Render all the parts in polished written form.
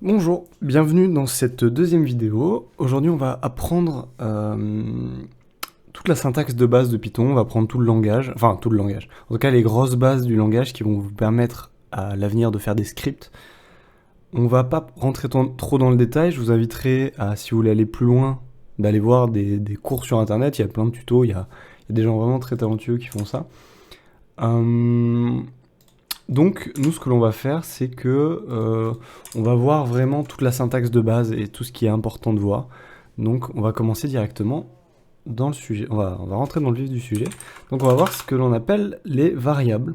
Bonjour, bienvenue dans cette deuxième vidéo. Aujourd'hui on va apprendre toute la syntaxe de base de Python, on va apprendre tout le langage, en tout cas les grosses bases du langage qui vont vous permettre à l'avenir de faire des scripts. On va pas rentrer trop dans le détail, je vous inviterai à, si vous voulez aller plus loin, d'aller voir des cours sur internet, il y a plein de tutos, il y a des gens vraiment très talentueux qui font ça. Donc, nous, ce que l'on va faire, c'est que on va voir vraiment toute la syntaxe de base et tout ce qui est important de voir. Donc, on va commencer directement dans le sujet. On va rentrer dans le vif du sujet. Donc, on va voir ce que l'on appelle les variables.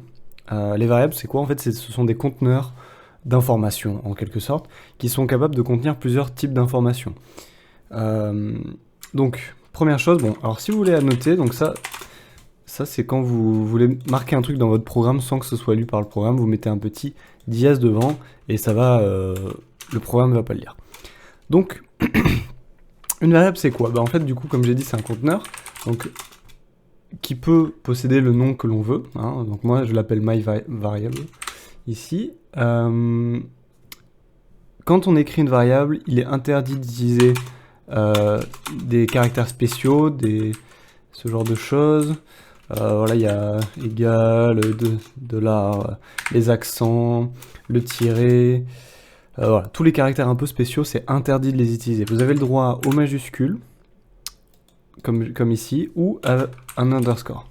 Les variables, c'est quoi? En fait, ce sont des conteneurs d'informations, en quelque sorte, qui sont capables de contenir plusieurs types d'informations. Donc, première chose, bon, alors si vous voulez annoter, donc ça c'est quand vous voulez marquer un truc dans votre programme sans que ce soit lu par le programme, vous mettez un petit dièse devant et ça va, le programme ne va pas le lire. Donc, une variable c'est quoi? En fait, du coup, comme j'ai dit, c'est un conteneur, donc qui peut posséder le nom que l'on veut. Hein, donc moi, je l'appelle myVariable ici. Quand on écrit une variable, il est interdit d'utiliser des caractères spéciaux, ce genre de choses. Voilà, il y a égal, $, les accents, le tiret, voilà, tous les caractères un peu spéciaux, c'est interdit de les utiliser. Vous avez le droit aux majuscules, comme ici, ou à un underscore,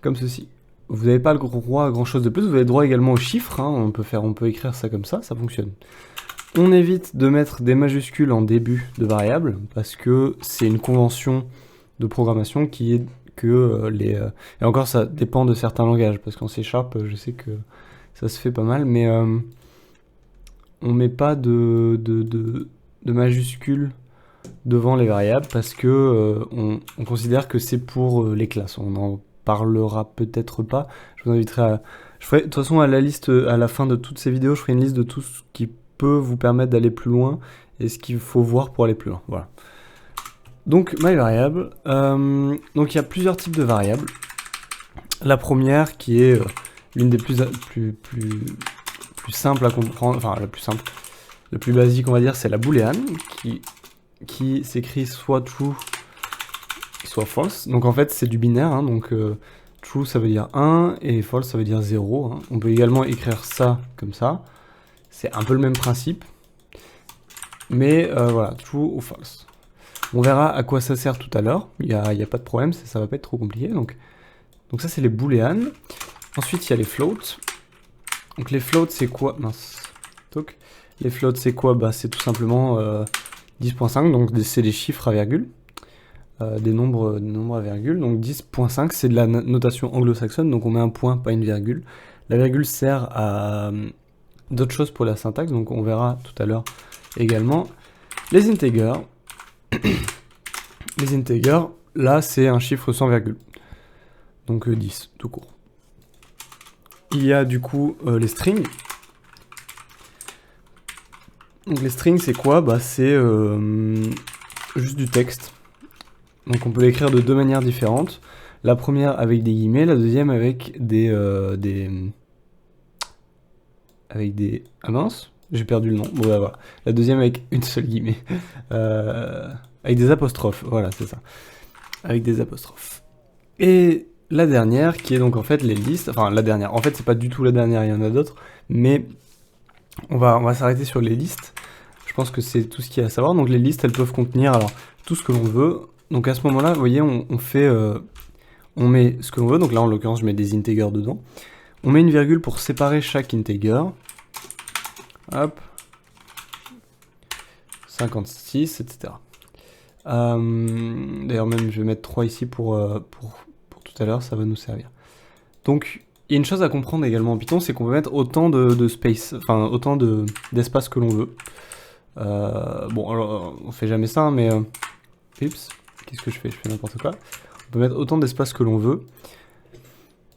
comme ceci. Vous n'avez pas le droit à grand chose de plus, vous avez le droit également aux chiffres, hein, on peut écrire ça comme ça fonctionne. On évite de mettre des majuscules en début de variable, parce que c'est une convention de programmation qui est que et encore ça dépend de certains langages, parce qu'en C#, je sais que ça se fait pas mal, mais on met pas de majuscules devant les variables, parce que on considère que c'est pour les classes. On en parlera peut-être pas, je vous inviterai à... Je ferai, de toute façon, à la fin de toutes ces vidéos, je ferai une liste de tout ce qui peut vous permettre d'aller plus loin, et ce qu'il faut voir pour aller plus loin, voilà. Donc, myVariable, donc il y a plusieurs types de variables. La première, qui est l'une des plus simples à comprendre, enfin la plus simple, la plus basique on va dire, c'est la boolean, qui s'écrit soit true, soit false. Donc en fait c'est du binaire, hein, donc true ça veut dire 1 et false ça veut dire 0. Hein. On peut également écrire ça comme ça, c'est un peu le même principe, mais voilà, true ou false. On verra à quoi ça sert tout à l'heure, il n'y a pas de problème, ça va pas être trop compliqué. Donc ça c'est les booleans. Ensuite il y a les floats. Donc les floats c'est quoi? Mince. Donc, les floats c'est quoi? C'est tout simplement 10.5, donc c'est des chiffres à virgule, des nombres à virgule. Donc 10.5 c'est de la notation anglo-saxonne, donc on met un point, pas une virgule. La virgule sert à d'autres choses pour la syntaxe, donc on verra tout à l'heure également. Les integers. Les integers, là c'est un chiffre sans virgule, donc 10 tout court. Il y a du coup les strings. Donc les strings c'est quoi? C'est juste du texte. Donc on peut l'écrire de deux manières différentes. La première avec des guillemets, la deuxième avec des ah mince, j'ai perdu le nom. Bon voilà. La deuxième avec une seule guillemets. Avec des apostrophes, voilà, c'est ça. Avec des apostrophes. Et la dernière, qui est donc en fait les listes, enfin la dernière, en fait c'est pas du tout la dernière, il y en a d'autres, mais on va s'arrêter sur les listes. Je pense que c'est tout ce qu'il y a à savoir. Donc les listes, elles peuvent contenir alors tout ce que l'on veut. Donc à ce moment-là, vous voyez, on met ce que l'on veut. Donc là, en l'occurrence, je mets des integers dedans. On met une virgule pour séparer chaque integer. Hop. 56, etc. D'ailleurs, même, je vais mettre 3 ici pour tout à l'heure, ça va nous servir. Donc, il y a une chose à comprendre également en Python, c'est qu'on peut mettre autant de space, enfin, autant d'espace que l'on veut. Bon, alors, on fait jamais ça, mais... Oups, qu'est-ce que je fais? Je fais n'importe quoi. On peut mettre autant d'espace que l'on veut.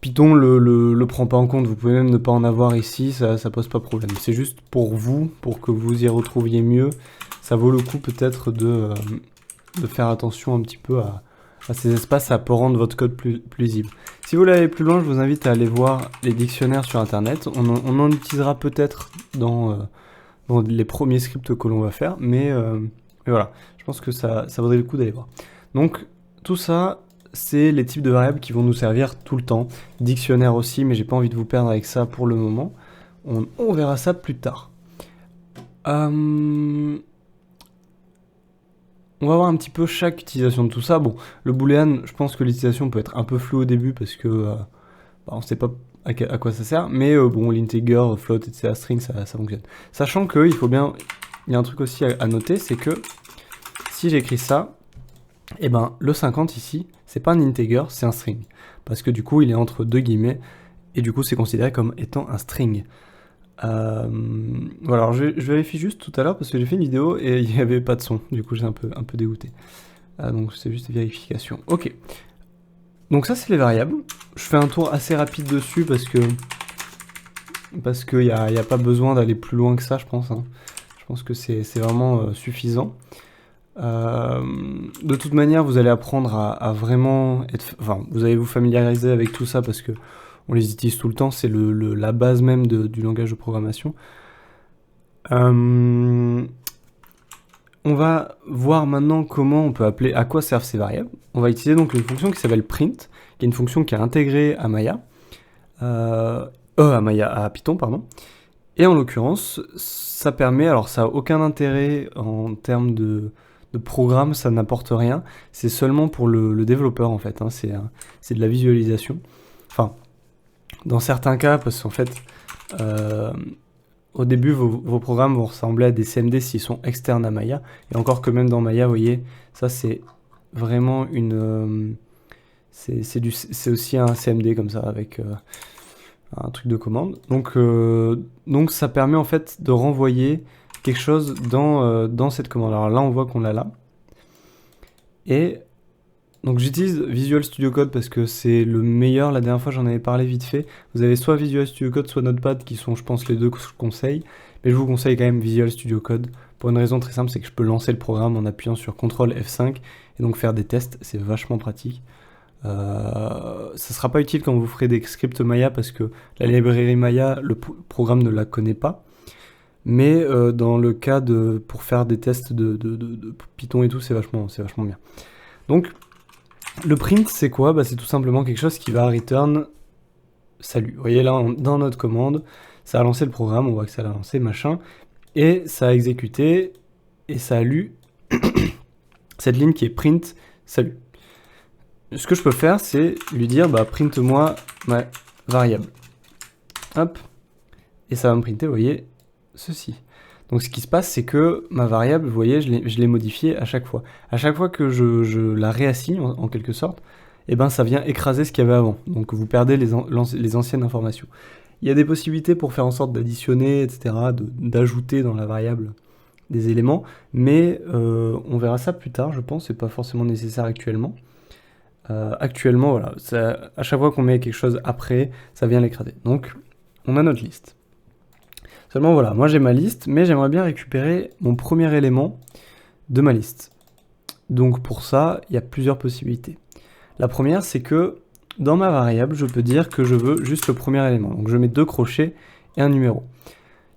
Python le prend pas en compte, vous pouvez même ne pas en avoir ici, ça pose pas problème. C'est juste pour vous, pour que vous y retrouviez mieux, ça vaut le coup peut-être de faire attention un petit peu à ces espaces, ça peut rendre votre code plus lisible. Si vous voulez aller plus loin, je vous invite à aller voir les dictionnaires sur internet, on en utilisera peut-être dans dans les premiers scripts que l'on va faire, mais voilà, je pense que ça vaudrait le coup d'aller voir. Donc tout ça, c'est les types de variables qui vont nous servir tout le temps. Dictionnaire aussi, mais j'ai pas envie de vous perdre avec ça pour le moment. On verra ça plus tard. On va voir un petit peu chaque utilisation de tout ça. Bon, le boolean, je pense que l'utilisation peut être un peu floue au début parce que on ne sait pas à quoi ça sert, mais bon, l'integer, float, etc., string, ça fonctionne. Sachant que il y a un truc aussi à noter, c'est que si j'écris ça, et ben le 50 ici, c'est pas un integer, c'est un string. Parce que du coup, il est entre deux guillemets, et du coup, c'est considéré comme étant un string. Voilà, alors je vérifie juste tout à l'heure parce que j'ai fait une vidéo et il n'y avait pas de son, du coup j'ai un peu dégoûté. Donc c'est juste vérification. Ok. Donc ça c'est les variables. Je fais un tour assez rapide dessus parce que y a pas besoin d'aller plus loin que ça, je pense. Hein. Je pense que c'est vraiment suffisant. De toute manière, vous allez apprendre à vraiment être... Enfin, vous allez vous familiariser avec tout ça parce que on les utilise tout le temps, c'est la base même du langage de programmation. On va voir maintenant comment on peut appeler, à quoi servent ces variables. On va utiliser donc une fonction qui s'appelle print, qui est une fonction qui est intégrée à Maya, à Python, pardon. Et en l'occurrence, ça permet, alors ça n'a aucun intérêt en termes de programme, ça n'apporte rien. C'est seulement pour le développeur en fait, hein, c'est de la visualisation. Enfin, dans certains cas, parce qu'en fait, au début, vos programmes vont ressembler à des CMD s'ils sont externes à Maya. Et encore que même dans Maya, vous voyez, ça c'est vraiment une... c'est aussi un CMD comme ça, avec un truc de commande. Donc ça permet en fait de renvoyer quelque chose dans cette commande. Alors là, on voit qu'on l'a là. Et donc j'utilise Visual Studio Code parce que c'est le meilleur. La dernière fois, j'en avais parlé vite fait. Vous avez soit Visual Studio Code, soit Notepad, qui sont, je pense, les deux que je conseille. Mais je vous conseille quand même Visual Studio Code pour une raison très simple, c'est que je peux lancer le programme en appuyant sur CTRL F5 et donc faire des tests. C'est vachement pratique. Ça sera pas utile quand vous ferez des scripts Maya parce que la librairie Maya, le programme ne la connaît pas. Mais dans le cas pour faire des tests de Python et tout, c'est vachement bien. Donc, le print, c'est quoi? C'est tout simplement quelque chose qui va return salut. Vous voyez là, dans notre commande, ça a lancé le programme, on voit que ça l'a lancé, machin, et ça a exécuté, et ça a lu cette ligne qui est print salut. Ce que je peux faire, c'est lui dire, printe-moi ma variable. Hop. Et ça va me printer, vous voyez, ceci. Donc ce qui se passe, c'est que ma variable, vous voyez, je l'ai modifiée à chaque fois. À chaque fois que je la réassigne, en quelque sorte, et ça vient écraser ce qu'il y avait avant. Donc vous perdez les anciennes informations. Il y a des possibilités pour faire en sorte d'additionner, etc., d'ajouter dans la variable des éléments, mais on verra ça plus tard, je pense, c'est pas forcément nécessaire actuellement. Actuellement, voilà, à chaque fois qu'on met quelque chose après, ça vient l'écraser. Donc, on a notre liste. Seulement, voilà, moi j'ai ma liste, mais j'aimerais bien récupérer mon premier élément de ma liste. Donc pour ça, il y a plusieurs possibilités. La première, c'est que dans ma variable, je peux dire que je veux juste le premier élément. Donc je mets 2 crochets et un numéro.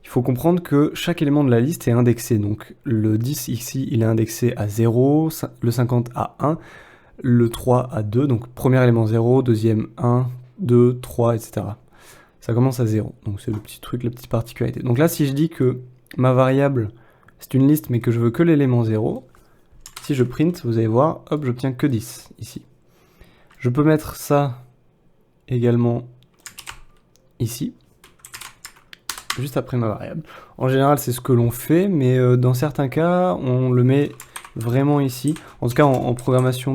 Il faut comprendre que chaque élément de la liste est indexé. Donc le 10 ici, il est indexé à 0, le 50 à 1, le 3 à 2, donc premier élément 0, deuxième 1, 2, 3, etc. Ça commence à 0, donc c'est le petit truc, la petite particularité. Donc là, si je dis que ma variable, c'est une liste, mais que je veux que l'élément 0, si je print, vous allez voir, hop, j'obtiens que 10, ici. Je peux mettre ça également ici, juste après ma variable. En général, c'est ce que l'on fait, mais dans certains cas, on le met vraiment ici. En tout cas, en programmation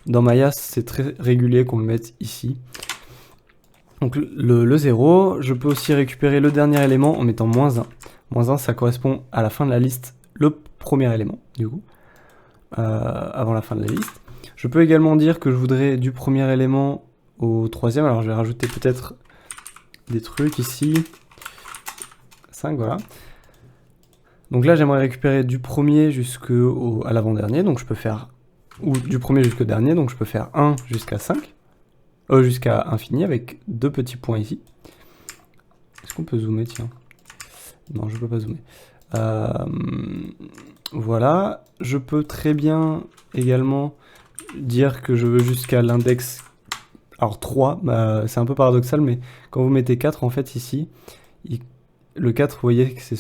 dans Maya, c'est très régulier qu'on le mette ici. Donc le 0, je peux aussi récupérer le dernier élément en mettant -1. -1, ça correspond à la fin de la liste, le premier élément, du coup, avant la fin de la liste. Je peux également dire que je voudrais du premier élément au troisième, alors je vais rajouter peut-être des trucs ici. 5, voilà. Donc là, j'aimerais récupérer du premier jusqu'à l'avant-dernier, donc je peux faire, ou du premier jusqu'au dernier, donc je peux faire 1 jusqu'à 5, jusqu'à infini avec 2 petits points ici. Est-ce qu'on peut zoomer, tiens? Non, je peux pas zoomer. Voilà, je peux très bien également dire que je veux jusqu'à l'index. Alors 3, bah, c'est un peu paradoxal, mais quand vous mettez 4, en fait, ici, le 4, vous voyez que c'est...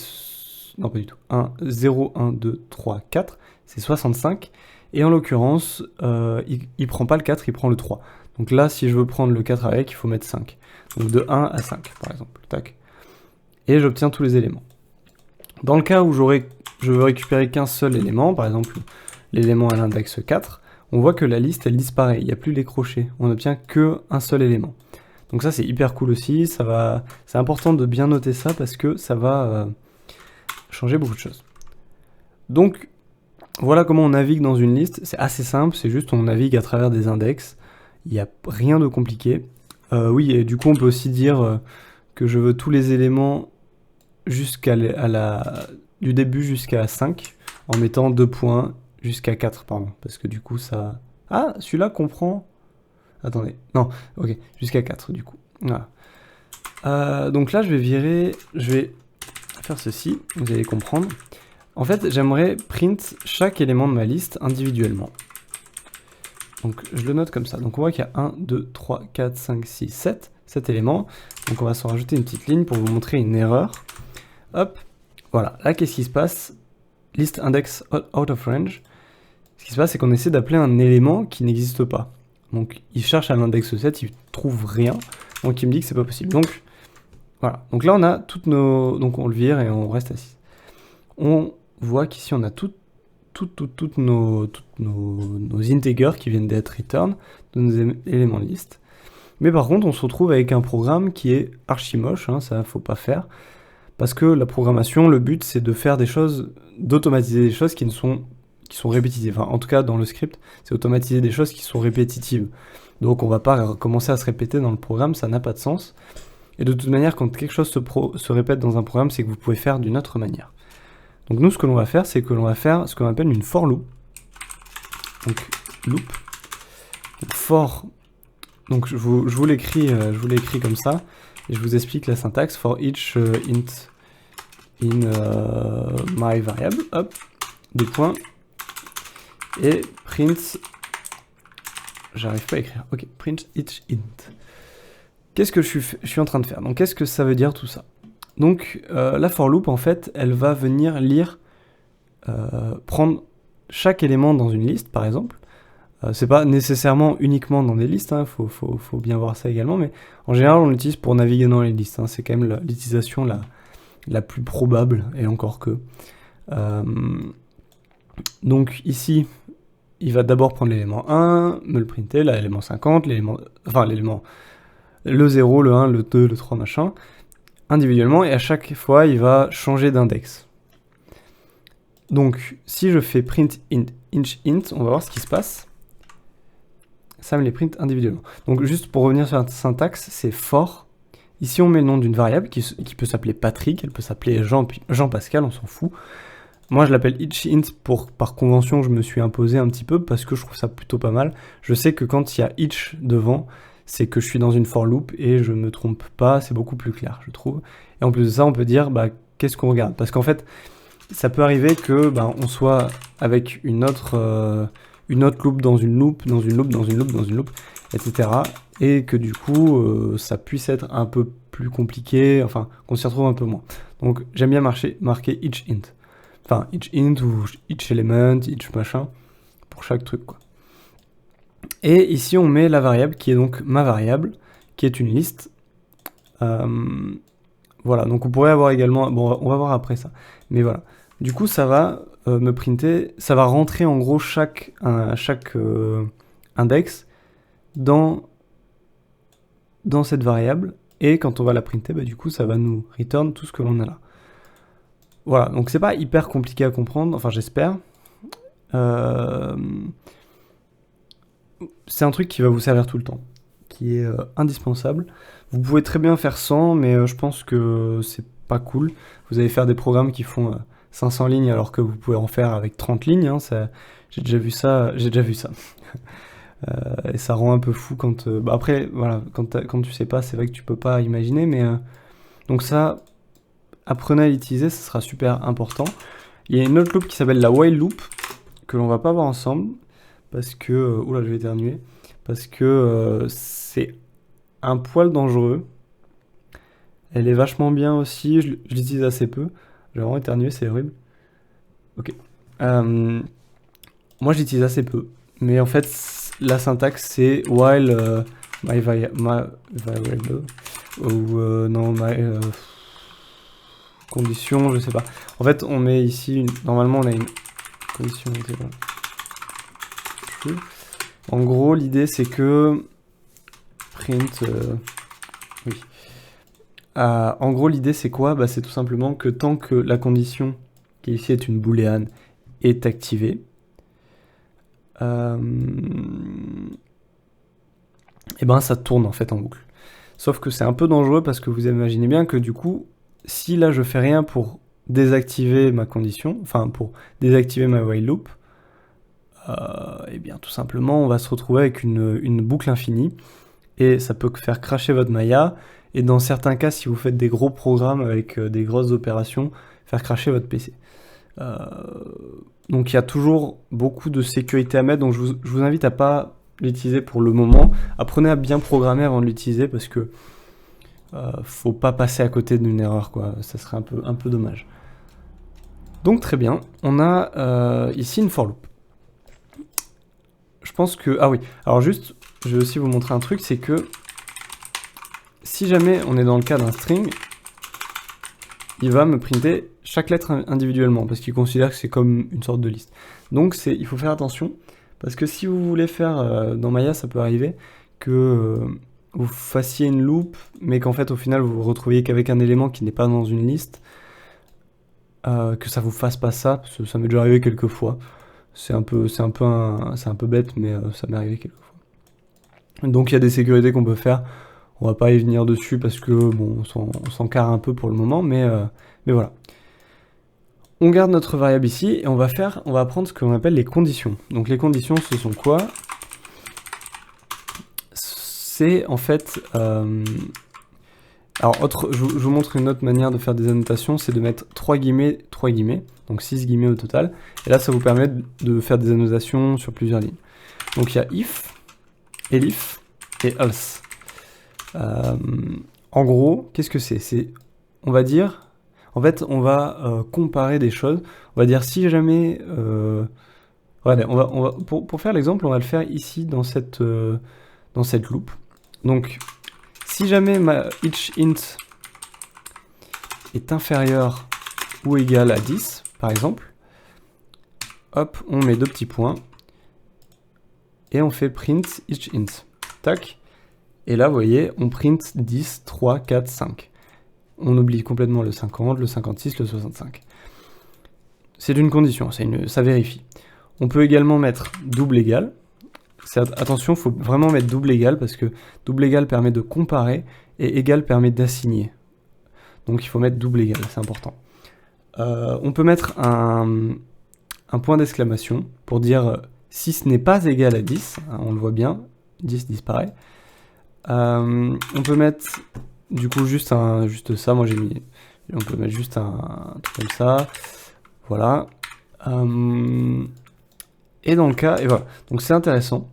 Non, pas du tout. 1, 0, 1, 2, 3, 4, c'est 65. Et en l'occurrence, il prend pas le 4, il prend le 3. Donc là, si je veux prendre le 4 avec, il faut mettre 5. Donc de 1 à 5, par exemple. Tac. Et j'obtiens tous les éléments. Dans le cas où je veux récupérer qu'un seul élément, par exemple l'élément à l'index 4, on voit que la liste elle disparaît, il n'y a plus les crochets, on n'obtient qu'un seul élément. Donc ça c'est hyper cool aussi, c'est important de bien noter ça parce que ça va changer beaucoup de choses. Donc voilà comment on navigue dans une liste, c'est assez simple, c'est juste on navigue à travers des index, il n'y a rien de compliqué. Oui, et du coup on peut aussi dire que je veux tous les éléments du début jusqu'à 5, en mettant 2 points jusqu'à 4, pardon, parce que du coup ça... Ah, celui-là comprend... Attendez, non, ok, jusqu'à 4 du coup, voilà. Donc là je vais faire ceci, vous allez comprendre. En fait, j'aimerais print chaque élément de ma liste individuellement. Donc je le note comme ça, donc on voit qu'il y a 1, 2, 3, 4, 5, 6, 7 éléments, donc on va s'en rajouter une petite ligne pour vous montrer une erreur. Hop, voilà, là qu'est-ce qui se passe? List index out of range. Ce qui se passe, c'est qu'on essaie d'appeler un élément qui n'existe pas. Donc il cherche à l'index 7, il trouve rien, donc il me dit que c'est pas possible. Donc voilà, donc là on a toutes nos... Donc on le vire et on reste à 6. On voit qu'ici on a toutes nos integers qui viennent d'être return de nos éléments de liste. Mais par contre on se retrouve avec un programme qui est archi moche, hein, ça faut pas faire. Parce que la programmation, le but, c'est de faire des choses, d'automatiser des choses qui sont répétitives. Enfin, en tout cas, dans le script, c'est automatiser des choses qui sont répétitives. Donc, on va pas commencer à se répéter dans le programme, ça n'a pas de sens. Et de toute manière, quand quelque chose se répète dans un programme, c'est que vous pouvez faire d'une autre manière. Donc, nous, ce que l'on va faire, c'est que l'on va faire ce qu'on appelle une for loop. Donc, loop. Donc, for. Donc, je vous l'écris comme ça. Et je vous explique la syntaxe. For each int in my variable, hop, 2 points, et print, j'arrive pas à écrire, ok, print each int. Qu'est-ce que je suis en train de faire? Donc qu'est-ce que ça veut dire tout ça? Donc la for loop, en fait, elle va venir lire, prendre chaque élément dans une liste, par exemple. C'est pas nécessairement uniquement dans des listes, hein, faut bien voir ça également, mais en général on l'utilise pour naviguer dans les listes, hein, c'est quand même l'utilisation la plus probable, et encore que. Donc ici, il va d'abord prendre l'élément 1, me le printer, là l'élément 50, le 0, le 1, le 2, le 3, machin, individuellement, et à chaque fois il va changer d'index. Donc si je fais print inch int, on va voir ce qui se passe. Ça me les print individuellement. Donc juste pour revenir sur la syntaxe, c'est for. Ici on met le nom d'une variable qui peut s'appeler Patrick, elle peut s'appeler Jean-Pascal, on s'en fout. Moi je l'appelle each int par convention, je me suis imposé un petit peu parce que je trouve ça plutôt pas mal. Je sais que quand il y a each devant, c'est que je suis dans une for loop et je me trompe pas, c'est beaucoup plus clair je trouve. Et en plus de ça on peut dire bah, qu'est-ce qu'on regarde, parce qu'en fait ça peut arriver que on soit avec une autre loop dans une loop, dans une loop, dans une loop, dans une loop, etc. Et que du coup, ça puisse être un peu plus compliqué, enfin, qu'on s'y retrouve un peu moins. Donc, j'aime bien marquer each int. Enfin, each int ou each element, each machin, pour chaque truc, quoi. Et ici, on met la variable qui est donc ma variable, qui est une liste. Voilà, donc on pourrait avoir également... Bon, on va voir après ça. Mais voilà. Du coup, ça va me printer, ça va rentrer en gros chaque index dans cette variable, et quand on va la printer, bah, du coup ça va nous return tout ce que l'on a là. Voilà, donc c'est pas hyper compliqué à comprendre, enfin j'espère. C'est un truc qui va vous servir tout le temps, qui est indispensable. Vous pouvez très bien faire sans, mais je pense que c'est pas cool. Vous allez faire des programmes qui font 500 lignes alors que vous pouvez en faire avec 30 lignes, hein, j'ai déjà vu ça. Et ça rend un peu fou quand... après, voilà, quand tu sais pas, c'est vrai que tu peux pas imaginer, mais... donc ça, apprenez à l'utiliser, ce sera super important. Il y a une autre loop qui s'appelle la while loop, que l'on va pas voir ensemble, parce que... oula, je vais éternuer. Parce que c'est un poil dangereux. Elle est vachement bien aussi, je l'utilise assez peu. J'ai vraiment éternué, c'est horrible. Ok. Moi, je l'utilise assez peu. Mais en fait, la syntaxe, c'est while my variable, ou non, my condition, je sais pas. En fait, on met ici, normalement, on a une condition. En gros, l'idée, c'est que print... oui. En gros, l'idée, c'est quoi? Bah, c'est tout simplement que tant que la condition, qui ici est une booléenne, est activée, et ben ça tourne en fait en boucle. Sauf que c'est un peu dangereux parce que vous imaginez bien que du coup, si là je fais rien pour désactiver ma condition, enfin pour désactiver ma while loop, et bien tout simplement on va se retrouver avec une boucle infinie et ça peut faire crasher votre Maya et dans certains cas si vous faites des gros programmes avec des grosses opérations, faire crasher votre PC. Donc il y a toujours beaucoup de sécurité à mettre, donc je vous invite à pas l'utiliser pour le moment. Apprenez à bien programmer avant de l'utiliser parce que faut pas passer à côté d'une erreur, quoi. Ça serait un peu dommage. Donc très bien, on a ici une for loop. Je pense que... Ah oui, alors juste, je vais aussi vous montrer un truc, c'est que si jamais on est dans le cas d'un string, il va me printer chaque lettre individuellement, parce qu'il considère que c'est comme une sorte de liste. Donc il faut faire attention, parce que si vous voulez faire, dans Maya, ça peut arriver que vous fassiez une loop, mais qu'en fait, au final, vous vous retrouviez qu'avec un élément qui n'est pas dans une liste, que ça vous fasse pas ça, parce que ça m'est déjà arrivé quelques fois. C'est un peu bête, mais ça m'est arrivé quelques fois. Donc il y a des sécurités qu'on peut faire. On va pas y venir dessus parce que bon, on s'en carre un peu pour le moment, mais voilà. On garde notre variable ici et on va prendre ce qu'on appelle les conditions. Donc les conditions, ce sont quoi? C'est en fait... alors je vous montre une autre manière de faire des annotations, c'est de mettre 3 guillemets, donc 6 guillemets au total. Et là, ça vous permet de faire des annotations sur plusieurs lignes. Donc il y a if, elif et else. En gros, qu'est-ce que c'est? On va dire, en fait, on va comparer des choses. On va dire si jamais, regardez, pour faire l'exemple, on va le faire ici dans cette loop. Donc, si jamais ma each int est inférieur ou égal à 10, par exemple, hop, on met 2 petits points et on fait print each int. Tac. Et là, vous voyez, on print 10, 3, 4, 5. On oublie complètement le 50, le 56, le 65. C'est une condition, ça vérifie. On peut également mettre double égal. Attention, il faut vraiment mettre double égal parce que double égal permet de comparer et égal permet d'assigner. Donc il faut mettre double égal, c'est important. On peut mettre un point d'exclamation pour dire si ce n'est pas égal à 10, hein, on le voit bien, 10 disparaît. On peut mettre du coup juste ça, moi j'ai mis, on peut mettre juste un truc comme ça, voilà. Et dans le cas, et voilà, donc c'est intéressant,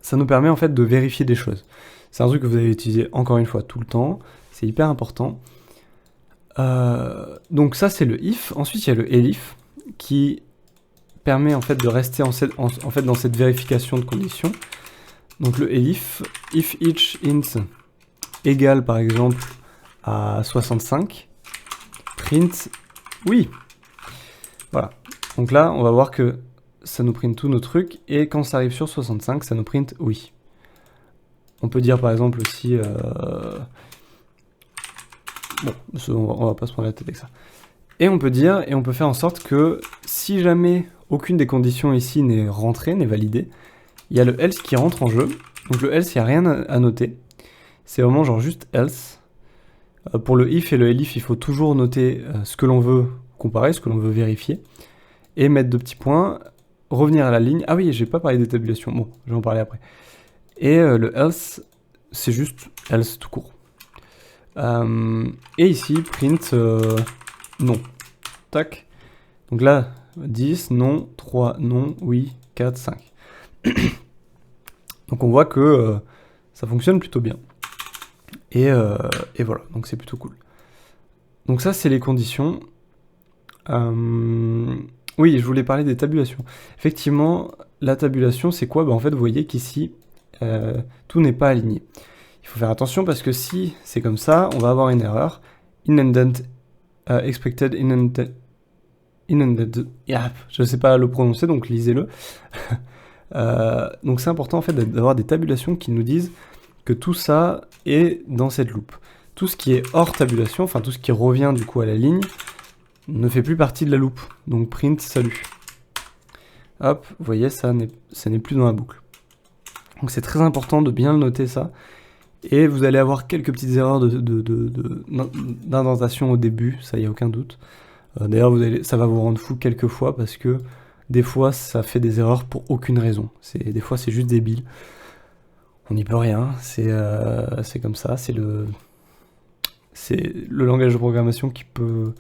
ça nous permet en fait de vérifier des choses. C'est un truc que vous allez utiliser encore une fois tout le temps, c'est hyper important. Donc ça c'est le if, ensuite il y a le elif qui permet en fait de rester en fait dans cette vérification de conditions. Donc le elif, if each int égale par exemple à 65, print oui. Voilà. Donc là, on va voir que ça nous print tous nos trucs, et quand ça arrive sur 65, ça nous print oui. On peut dire par exemple aussi... bon, on va pas se prendre la tête avec ça. Et on peut dire, et on peut faire en sorte que si jamais aucune des conditions ici n'est rentrée, n'est validée, il y a le else qui rentre en jeu. Donc le else, il n'y a rien à noter. C'est vraiment genre juste else. Pour le if et le elif, il faut toujours noter ce que l'on veut comparer, ce que l'on veut vérifier. Et mettre 2 petits points, revenir à la ligne. Ah oui, j'ai pas parlé des tabulations. Bon, je vais en parler après. Et le else, c'est juste else tout court. Et ici, print non. Tac. Donc là, 10, non, 3, non, oui, 4, 5. Donc on voit que ça fonctionne plutôt bien. Et voilà, donc c'est plutôt cool. Donc ça, c'est les conditions. Oui, je voulais parler des tabulations. Effectivement, la tabulation, c'est quoi? En fait, vous voyez qu'ici, tout n'est pas aligné. Il faut faire attention parce que si c'est comme ça, on va avoir une erreur. Expected indented. Je ne sais pas le prononcer, donc lisez-le. Donc c'est important en fait d'avoir des tabulations qui nous disent que tout ça est dans cette loupe. Tout ce qui est hors tabulation, enfin tout ce qui revient du coup à la ligne, ne fait plus partie de la loupe. Donc print salut. Hop, vous voyez, ça n'est plus dans la boucle. Donc c'est très important de bien le noter ça. Et vous allez avoir quelques petites erreurs d'indentation au début, ça y a aucun doute. D'ailleurs, ça va vous rendre fou quelques fois parce que des fois ça fait des erreurs pour aucune raison. Des fois c'est juste débile. On n'y peut rien, c'est comme ça, c'est le langage de programmation qui peut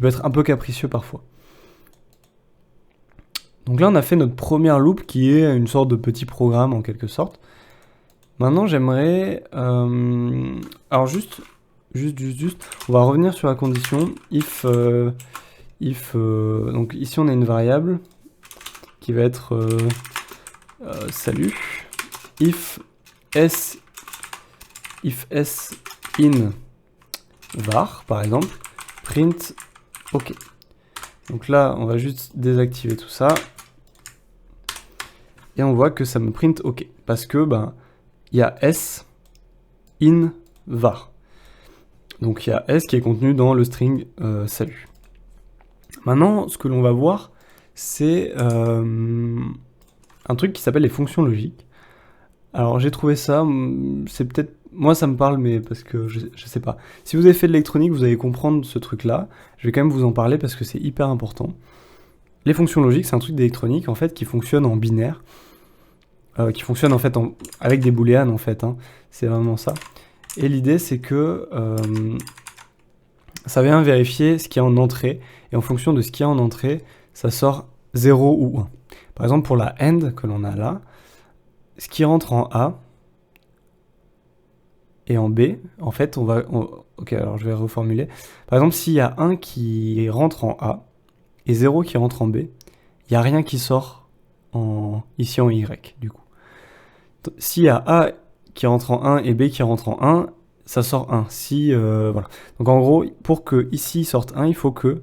être un peu capricieux parfois. Donc là on a fait notre première loop qui est une sorte de petit programme en quelque sorte. Maintenant j'aimerais... alors juste, on va revenir sur la condition if... donc ici on a une variable qui va être salut. If s in var par exemple, print ok. Donc là on va juste désactiver tout ça et on voit que ça me print ok parce que il y a s in var. Donc il y a s qui est contenu dans le string salut. Maintenant ce que l'on va voir c'est un truc qui s'appelle les fonctions logiques. Alors j'ai trouvé ça, c'est peut-être... Moi ça me parle, mais parce que je sais pas. Si vous avez fait de l'électronique, vous allez comprendre ce truc-là. Je vais quand même vous en parler parce que c'est hyper important. Les fonctions logiques, c'est un truc d'électronique en fait qui fonctionne en binaire. Qui fonctionne en fait avec des booléennes en fait. C'est vraiment ça. Et l'idée c'est que ça vient vérifier ce qu'il y a en entrée. Et en fonction de ce qu'il y a en entrée, ça sort 0 ou 1. Par exemple pour la AND que l'on a là, ce qui rentre en A et en B, en fait, ok, alors je vais reformuler. Par exemple, s'il y a 1 qui rentre en A et 0 qui rentre en B, il n'y a rien qui sort ici en Y, du coup. S'il y a A qui rentre en 1 et B qui rentre en 1, ça sort 1. Voilà. Donc en gros, pour que ici sorte 1, il faut qu'il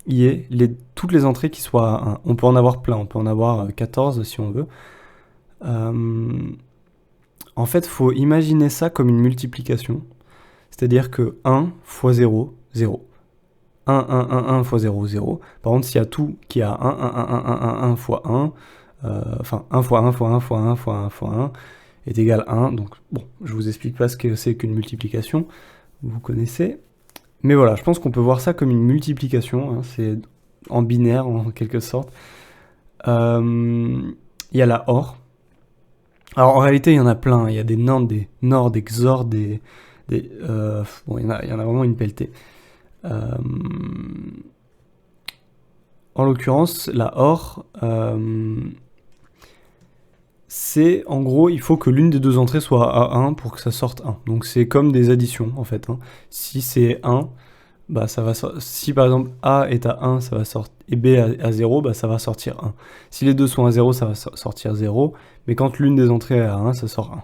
y ait toutes les entrées qui soient à 1. On peut en avoir plein, on peut en avoir 14 si on veut. En fait, il faut imaginer ça comme une multiplication. C'est-à-dire que 1 fois 0, 0. 1, 1, 1, 1 fois 0, 0. Par contre, s'il y a tout qui a 1, 1, 1, 1, 1, 1, 1 fois 1, enfin 1 fois 1 fois 1 fois 1 fois 1 fois 1 est égal à 1. Donc bon, je vous explique pas ce que c'est qu'une multiplication, vous connaissez. Mais voilà, je pense qu'on peut voir ça comme une multiplication, c'est en binaire en quelque sorte. Il y a la OR. Alors en réalité il y en a plein, il y a des NAND, des NOR, des XOR, bon il y en a vraiment une pelletée. En l'occurrence la OR, c'est en gros il faut que l'une des deux entrées soit à 1 pour que ça sorte 1. Donc c'est comme des additions en fait. Si c'est 1, ça va si par exemple A est à 1 ça va sortir, et B à 0, ça va sortir 1. Si les deux sont à 0, ça va sortir 0, mais quand l'une des entrées est à 1, ça sort 1.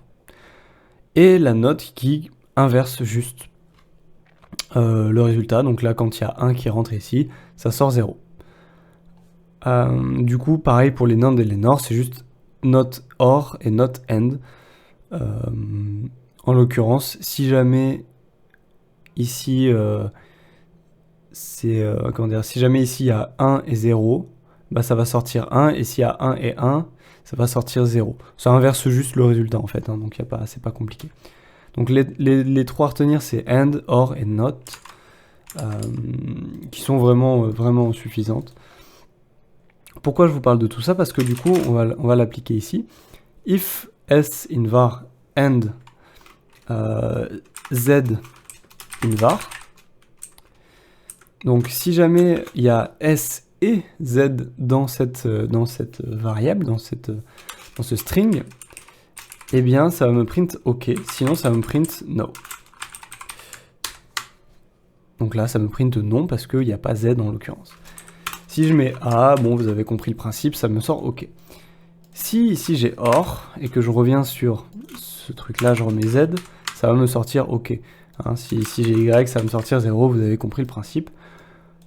Et la note qui inverse juste le résultat, donc là quand il y a 1 qui rentre ici, ça sort 0. Du coup, pareil pour les NAND et les NOR, c'est juste not OR et not AND. En l'occurrence, si jamais ici... si jamais ici il y a 1 et 0, ça va sortir 1, et s'il y a 1 et 1, ça va sortir 0. Ça inverse juste le résultat en fait, donc c'est pas compliqué. Donc les trois à retenir c'est AND, OR et NOT, qui sont vraiment suffisantes. Pourquoi je vous parle de tout ça? Parce que du coup, on va l'appliquer ici. If s in var AND z une var. Donc si jamais il y a S et Z dans cette variable, dans ce string, eh bien ça va me print OK, sinon ça va me print no. Donc là ça me print non parce qu'il n'y a pas Z en l'occurrence. Si je mets A, bon vous avez compris le principe, ça me sort OK. Si ici j'ai OR et que je reviens sur ce truc là, je remets Z, ça va me sortir OK. Hein, si j'ai Y, ça va me sortir 0, vous avez compris le principe.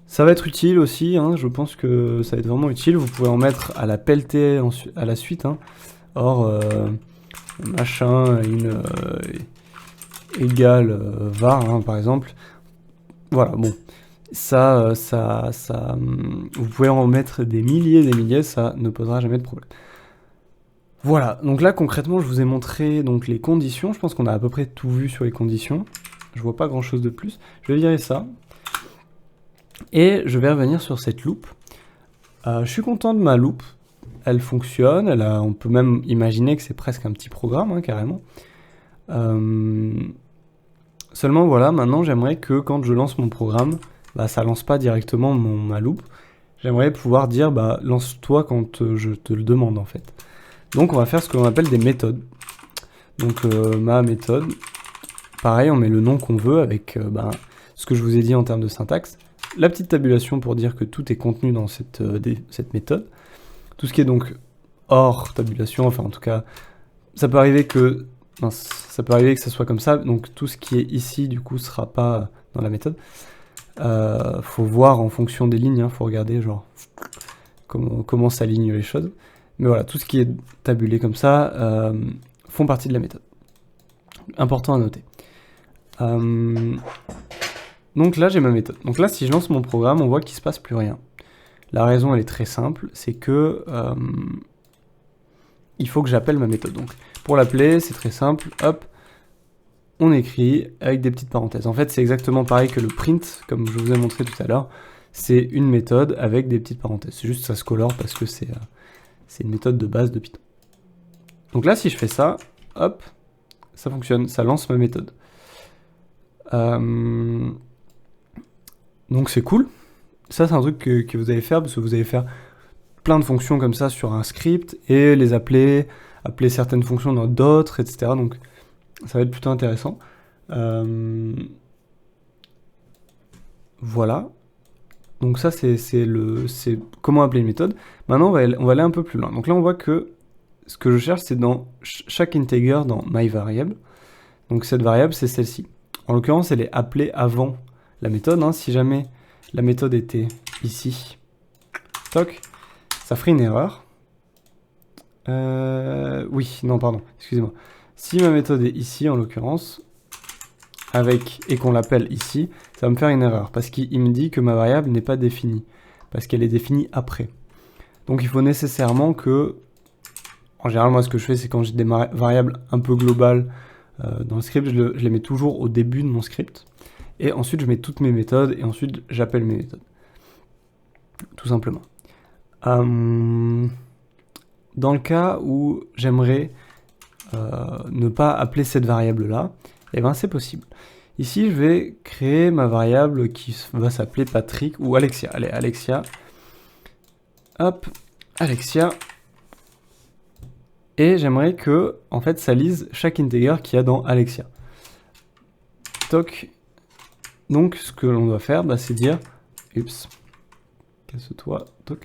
Ça va être utile aussi, hein, je pense que ça va être vraiment utile. Vous pouvez en mettre à la pelletée à la suite. Hein. Or, machin, égale var, hein, par exemple. Voilà, bon. Ça, vous pouvez en mettre des milliers, ça ne posera jamais de problème. Voilà, donc là concrètement je vous ai montré donc, les conditions, je pense qu'on a à peu près tout vu sur les conditions, je vois pas grand chose de plus, je vais virer ça, et je vais revenir sur cette loupe. Je suis content de ma loupe, elle fonctionne, on peut même imaginer que c'est presque un petit programme, hein, carrément. Seulement voilà, maintenant j'aimerais que quand je lance mon programme, bah, ça lance pas directement ma loupe, j'aimerais pouvoir dire bah, lance-toi quand je te le demande en fait. Donc on va faire ce que l'on appelle des méthodes. Donc ma méthode, pareil on met le nom qu'on veut avec ce que je vous ai dit en termes de syntaxe. La petite tabulation pour dire que tout est contenu dans cette méthode. Tout ce qui est donc hors tabulation, enfin en tout cas, ça peut arriver que ça soit comme ça. Donc tout ce qui est ici du coup sera pas dans la méthode. Faut voir en fonction des lignes, hein, faut regarder genre comment s'alignent les choses. Mais voilà, tout ce qui est tabulé comme ça font partie de la méthode. Important à noter. Donc là, j'ai ma méthode. Donc là, si je lance mon programme, on voit qu'il ne se passe plus rien. La raison, elle est très simple, c'est que il faut que j'appelle ma méthode. Donc pour l'appeler, c'est très simple. Hop, on écrit avec des petites parenthèses. En fait, c'est exactement pareil que le print, comme je vous ai montré tout à l'heure. C'est une méthode avec des petites parenthèses. C'est juste ça se colore parce que c'est une méthode de base de Python. Donc là, si je fais ça, hop, ça fonctionne, ça lance ma méthode. Donc c'est cool. Ça, c'est un truc que vous allez faire, parce que vous allez faire plein de fonctions comme ça sur un script, et les appeler certaines fonctions dans d'autres, etc. Donc ça va être plutôt intéressant. Voilà. Donc ça, c'est comment appeler une méthode. Maintenant, on va aller un peu plus loin. Donc là, on voit que ce que je cherche, c'est dans chaque integer dans myVariable. Donc cette variable, c'est celle-ci. En l'occurrence, elle est appelée avant la méthode. Hein. Si jamais la méthode était ici, toc, ça ferait une erreur. Oui, non, pardon, excusez-moi. Si ma méthode est ici, en l'occurrence, et qu'on l'appelle ici, ça va me faire une erreur, parce qu'il me dit que ma variable n'est pas définie, parce qu'elle est définie après. Donc il faut nécessairement que, en général, moi ce que je fais, c'est quand j'ai des variables un peu globales dans le script, je les mets toujours au début de mon script, et ensuite je mets toutes mes méthodes, et ensuite j'appelle mes méthodes. Tout simplement. Dans le cas où j'aimerais ne pas appeler cette variable-là, eh ben c'est possible. Ici, je vais créer ma variable qui va s'appeler Patrick ou Alexia. Allez, Alexia. Hop, Alexia. Et j'aimerais que, en fait, ça lise chaque integer qu'il y a dans Alexia. Toc. Donc, ce que l'on doit faire, c'est dire... Oups. Casse-toi. Toc.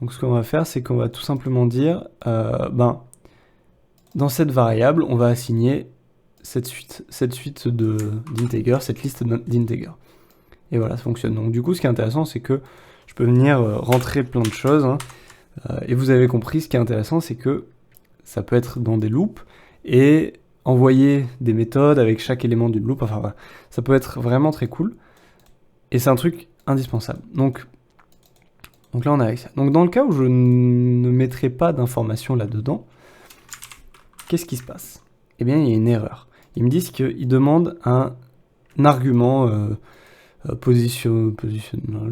Donc, ce qu'on va faire, c'est qu'on va tout simplement dire... dans cette variable, on va assigner cette suite d'integers, cette liste d'integers. Et voilà, ça fonctionne. Donc du coup, ce qui est intéressant, c'est que je peux venir rentrer plein de choses. Hein, et vous avez compris, ce qui est intéressant, c'est que ça peut être dans des loops et envoyer des méthodes avec chaque élément d'une loop. Enfin voilà, ça peut être vraiment très cool. Et c'est un truc indispensable. Donc là, on a avec ça. Donc dans le cas où je ne mettrai pas d'informations là-dedans, qu'est-ce qui se passe? Eh bien, il y a une erreur. Ils me disent qu'ils demandent un argument positionnel,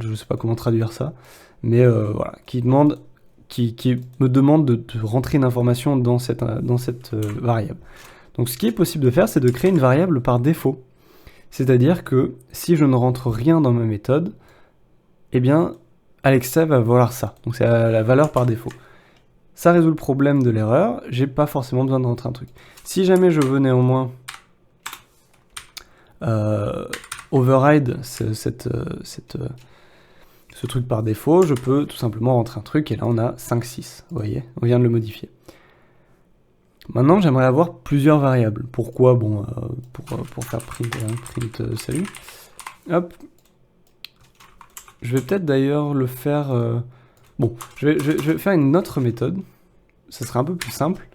je ne sais pas comment traduire ça, mais voilà, qui me demande de rentrer une information dans cette variable. Donc ce qui est possible de faire, c'est de créer une variable par défaut. C'est-à-dire que si je ne rentre rien dans ma méthode, eh bien, Alexa va vouloir ça. Donc c'est la valeur par défaut. Ça résout le problème de l'erreur, j'ai pas forcément besoin de rentrer un truc. Si jamais je veux néanmoins override ce truc par défaut, je peux tout simplement rentrer un truc, et là on a 5, 6, vous voyez, on vient de le modifier. Maintenant j'aimerais avoir plusieurs variables. Pourquoi? Bon, pour faire print salut. Hop. Je vais peut-être d'ailleurs le faire... Bon, je vais faire une autre méthode. Ça sera un peu plus simple,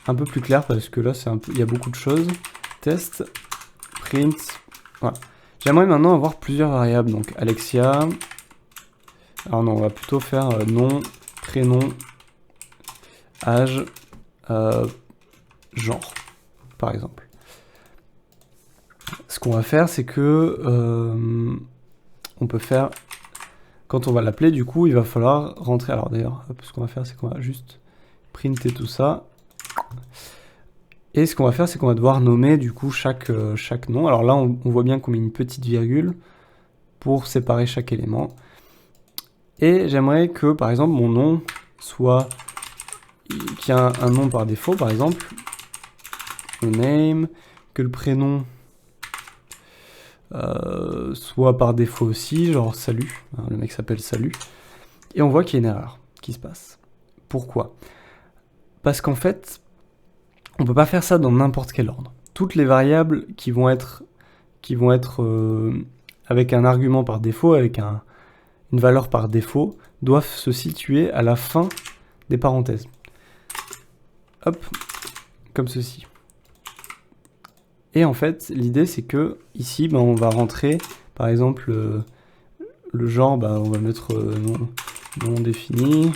un peu plus clair, parce que là il y a beaucoup de choses. Test, print, voilà. J'aimerais maintenant avoir plusieurs variables, donc Alexia. Alors non, on va plutôt faire nom, prénom, âge, genre, par exemple. Ce qu'on va faire, c'est que on peut faire, quand on va l'appeler, du coup, il va falloir rentrer. Alors d'ailleurs, ce qu'on va faire, c'est qu'on va juste printer tout ça. Et ce qu'on va faire, c'est qu'on va devoir nommer du coup chaque nom. Alors là, on voit bien qu'on met une petite virgule pour séparer chaque élément. Et j'aimerais que, par exemple, mon nom soit... qu'il y a un nom par défaut, par exemple. Name. Que le prénom soit par défaut aussi, genre salut. Hein, le mec s'appelle salut. Et on voit qu'il y a une erreur qui se passe. Pourquoi? Parce qu'en fait, on peut pas faire ça dans n'importe quel ordre. Toutes les variables qui vont être avec un argument par défaut, avec une valeur par défaut, doivent se situer à la fin des parenthèses. Hop, comme ceci. Et en fait, l'idée c'est que ici, on va rentrer, par exemple, le genre, on va mettre non défini.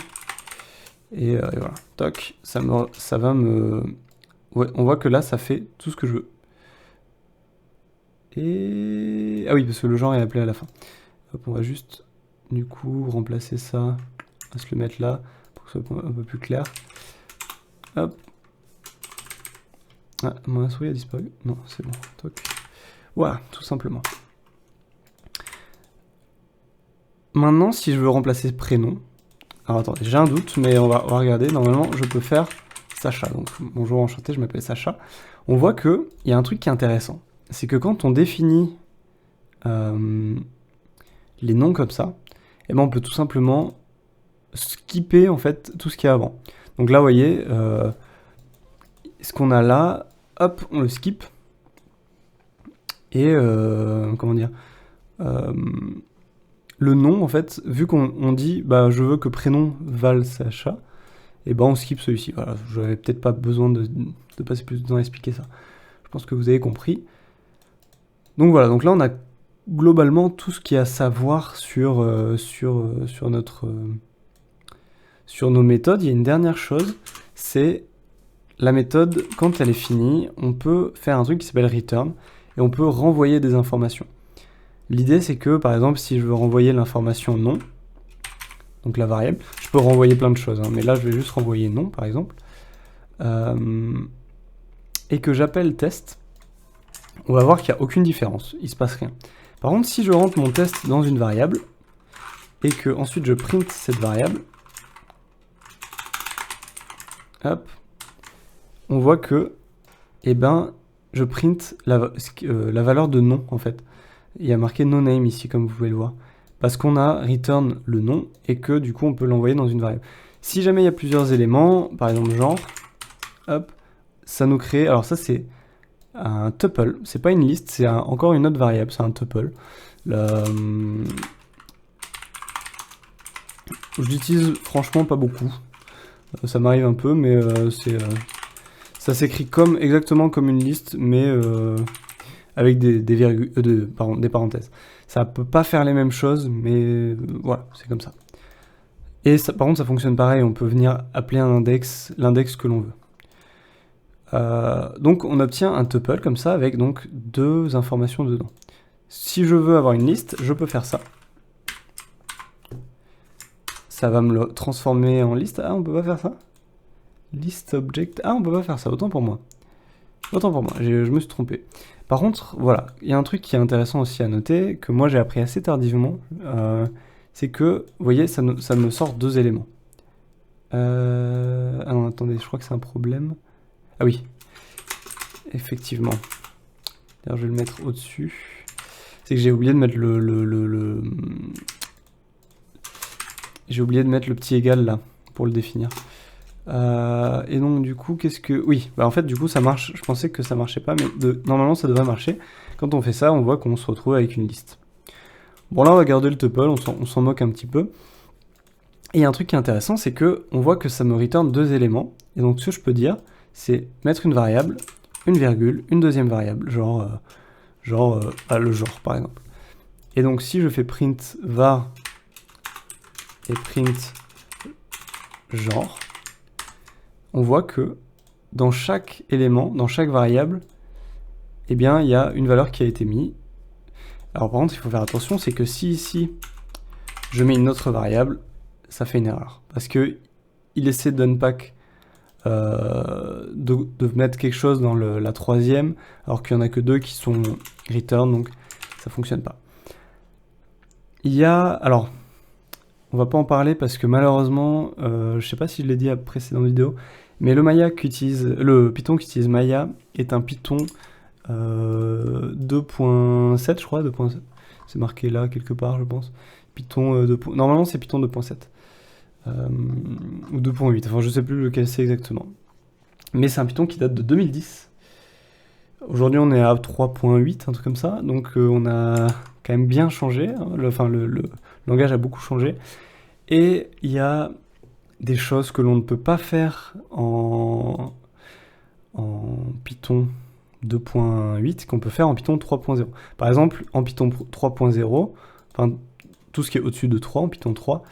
Et voilà, toc, ça va me... Ouais, on voit que là, ça fait tout ce que je veux. Et... Ah oui, parce que le genre est appelé à la fin. Hop, on va juste, du coup, remplacer ça. On va se le mettre là, pour que ce soit un peu plus clair. Hop. Ah, mon souris a disparu. Non, c'est bon. Toc. Voilà, tout simplement. Maintenant, si je veux remplacer prénom... Alors attendez, j'ai un doute, mais on va regarder. Normalement, je peux faire Sacha. Donc, bonjour, enchanté, je m'appelle Sacha. On voit qu'il y a un truc qui est intéressant. C'est que quand on définit les noms comme ça, eh ben on peut tout simplement skipper en fait tout ce qu'il y a avant. Donc là, vous voyez, ce qu'on a là, hop, on le skip. Et comment dire, le nom en fait, vu qu'on dit je veux que prénom vale Sacha, et on skip celui-ci. Voilà, je n'avais peut-être pas besoin de passer plus de temps à expliquer ça. Je pense que vous avez compris. Donc voilà, donc là on a globalement tout ce qu'il y a à savoir sur nos méthodes. Il y a une dernière chose, c'est la méthode, quand elle est finie, on peut faire un truc qui s'appelle return, et on peut renvoyer des informations. L'idée c'est que, par exemple, si je veux renvoyer l'information nom, donc la variable, je peux renvoyer plein de choses, hein, mais là je vais juste renvoyer nom, par exemple, et que j'appelle test, on va voir qu'il n'y a aucune différence, il ne se passe rien. Par contre, si je rentre mon test dans une variable, et que ensuite je print cette variable, hop, on voit que, je print la valeur de nom, en fait. Il y a marqué noName ici, comme vous pouvez le voir. Parce qu'on a return le nom, et que du coup, on peut l'envoyer dans une variable. Si jamais il y a plusieurs éléments, par exemple genre, hop, ça nous crée... Alors ça, c'est un tuple. C'est pas une liste, c'est encore une autre variable, c'est un tuple. Je l'utilise franchement pas beaucoup. Ça m'arrive un peu, mais ça s'écrit exactement comme une liste, mais avec des virgules, pardon, des parenthèses. Ça peut pas faire les mêmes choses, mais voilà, c'est comme ça. Et ça, par contre, ça fonctionne pareil, on peut venir appeler un index, l'index que l'on veut. Donc on obtient un tuple comme ça, avec donc deux informations dedans. Si je veux avoir une liste, je peux faire ça. Ça va me le transformer en liste. Ah, on peut pas faire ça? List object. Ah, on peut pas faire ça, autant pour moi. Autant pour moi, je me suis trompé. Par contre, voilà, il y a un truc qui est intéressant aussi à noter, que moi j'ai appris assez tardivement, c'est que, vous voyez, ça me sort 2 éléments. Ah non, attendez, je crois que c'est un problème. Ah oui, effectivement. D'ailleurs, je vais le mettre au-dessus. C'est que j'ai oublié de mettre J'ai oublié de mettre le petit égal là, pour le définir. Et donc du coup, qu'est-ce que... Oui, bah en fait du coup ça marche, je pensais que ça marchait pas, mais normalement ça devrait marcher. Quand on fait ça, on voit qu'on se retrouve avec une liste. Bon là on va garder le tuple, on s'en moque un petit peu. Et il y a un truc qui est intéressant, c'est que on voit que ça me return 2 éléments. Et donc ce que je peux dire, c'est mettre une variable, une virgule, une deuxième variable, genre le genre par exemple. Et donc si je fais print var et print genre, on voit que dans chaque élément, dans chaque variable, eh bien, il y a une valeur qui a été mise. Alors par contre, il faut faire attention, c'est que si ici, je mets une autre variable, ça fait une erreur. Parce que il essaie d'unpack de mettre quelque chose dans la troisième, alors qu'il n'y en a que 2 qui sont return, donc ça fonctionne pas. Il y a... Alors, on va pas en parler parce que malheureusement, je sais pas si je l'ai dit à la précédente vidéo, mais le Python qui utilise Maya est un Python 2.7, je crois, 2.7. C'est marqué là quelque part, je pense. Python Normalement, c'est Python 2.7 ou 2.8. Enfin, je sais plus lequel c'est exactement. Mais c'est un Python qui date de 2010. Aujourd'hui, on est à 3.8, un truc comme ça. Donc, on a quand même bien changé. Hein. Le langage a beaucoup changé. Et il y a des choses que l'on ne peut pas faire en Python 2.8 qu'on peut faire en Python 3.0. Par exemple, en Python 3.0, enfin tout ce qui est au-dessus de 3, en Python 3,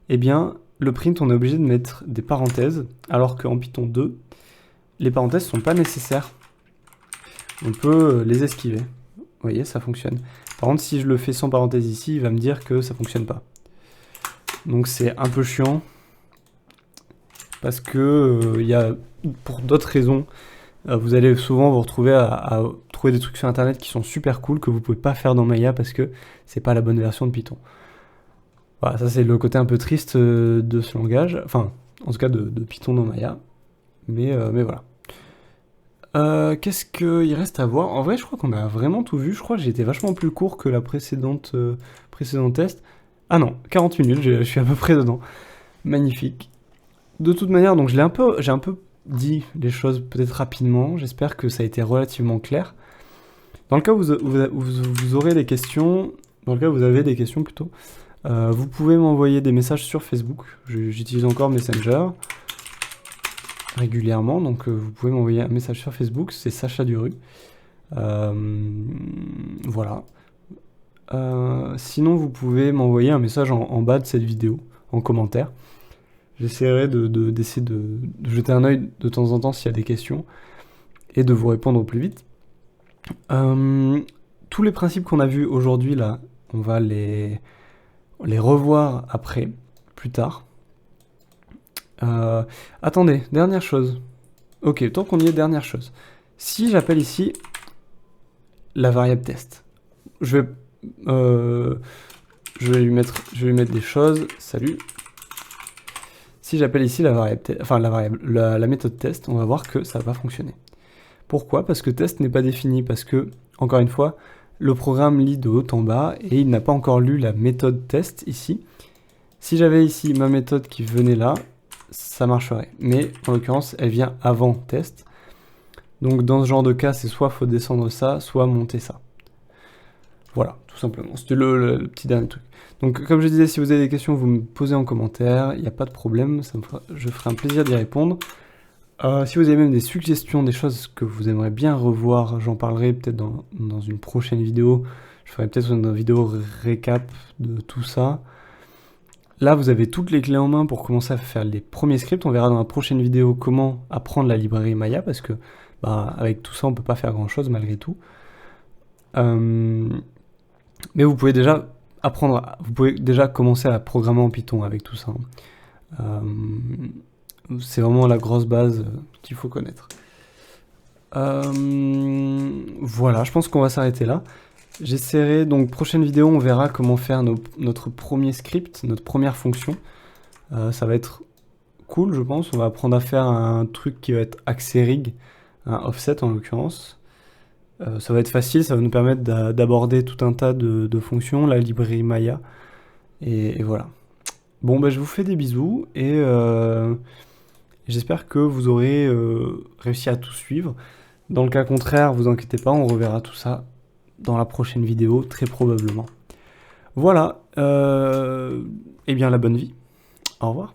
eh bien, le print, on est obligé de mettre des parenthèses, alors qu'en Python 2, les parenthèses ne sont pas nécessaires. On peut les esquiver. Vous voyez, ça fonctionne. Par contre, si je le fais sans parenthèse ici, il va me dire que ça ne fonctionne pas. Donc c'est un peu chiant, parce que il y a, pour d'autres raisons, vous allez souvent vous retrouver à trouver des trucs sur internet qui sont super cool, que vous pouvez pas faire dans Maya parce que c'est pas la bonne version de Python. Voilà, ça c'est le côté un peu triste de ce langage, enfin, en tout cas de Python dans Maya, mais voilà. Qu'est-ce qu'il reste à voir? En vrai, je crois qu'on a vraiment tout vu. Je crois que j'ai été vachement plus court que la précédent test. Ah non, 40 minutes, je suis à peu près dedans. Magnifique. De toute manière, donc j'ai un peu dit les choses peut-être rapidement. J'espère que ça a été relativement clair. Dans le cas où vous aurez des questions, dans le cas où vous avez des questions plutôt, vous pouvez m'envoyer des messages sur Facebook. J'utilise encore Messenger régulièrement, donc vous pouvez m'envoyer un message sur Facebook, c'est Sacha Duru. Voilà. Sinon, vous pouvez m'envoyer un message en bas de cette vidéo, en commentaire. J'essaierai d'essayer de jeter un œil de temps en temps s'il y a des questions, et de vous répondre au plus vite. Tous les principes qu'on a vus aujourd'hui, là, on va les revoir après, plus tard. Attendez, dernière chose. Ok, tant qu'on y est, dernière chose. Si j'appelle ici la variable test, je vais lui mettre des choses. Salut. Si j'appelle ici la méthode test, on va voir que ça va fonctionner. Pourquoi? Parce que test n'est pas défini, parce que, encore une fois, le programme lit de haut en bas et il n'a pas encore lu la méthode test ici. Si j'avais ici ma méthode qui venait là, ça marcherait. Mais en l'occurrence, elle vient avant test. Donc dans ce genre de cas, c'est soit faut descendre ça, soit monter ça. Voilà, tout simplement. C'était le petit dernier truc. Donc comme je disais, si vous avez des questions, vous me posez en commentaire, il n'y a pas de problème, je ferai un plaisir d'y répondre. Si vous avez même des suggestions, des choses que vous aimeriez bien revoir, j'en parlerai peut-être dans une prochaine vidéo. Je ferai peut-être une vidéo récap de tout ça. Là, vous avez toutes les clés en main pour commencer à faire les premiers scripts. On verra dans la prochaine vidéo comment apprendre la librairie Maya, parce que avec tout ça, on peut pas faire grand-chose malgré tout. Mais vous pouvez déjà commencer à programmer en Python avec tout ça. C'est vraiment la grosse base qu'il faut connaître. Voilà, je pense qu'on va s'arrêter là. J'essaierai, donc prochaine vidéo, on verra comment faire notre premier script, notre première fonction. Ça va être cool, je pense. On va apprendre à faire un truc qui va être axé rig, un offset en l'occurrence. Ça va être facile, ça va nous permettre d'aborder tout un tas de fonctions, la librairie Maya. Et voilà. Bon, bah, je vous fais des bisous et j'espère que vous aurez réussi à tout suivre. Dans le cas contraire, vous inquiétez pas, on reverra tout ça dans la prochaine vidéo, très probablement. Voilà, et bien la bonne vie. Au revoir.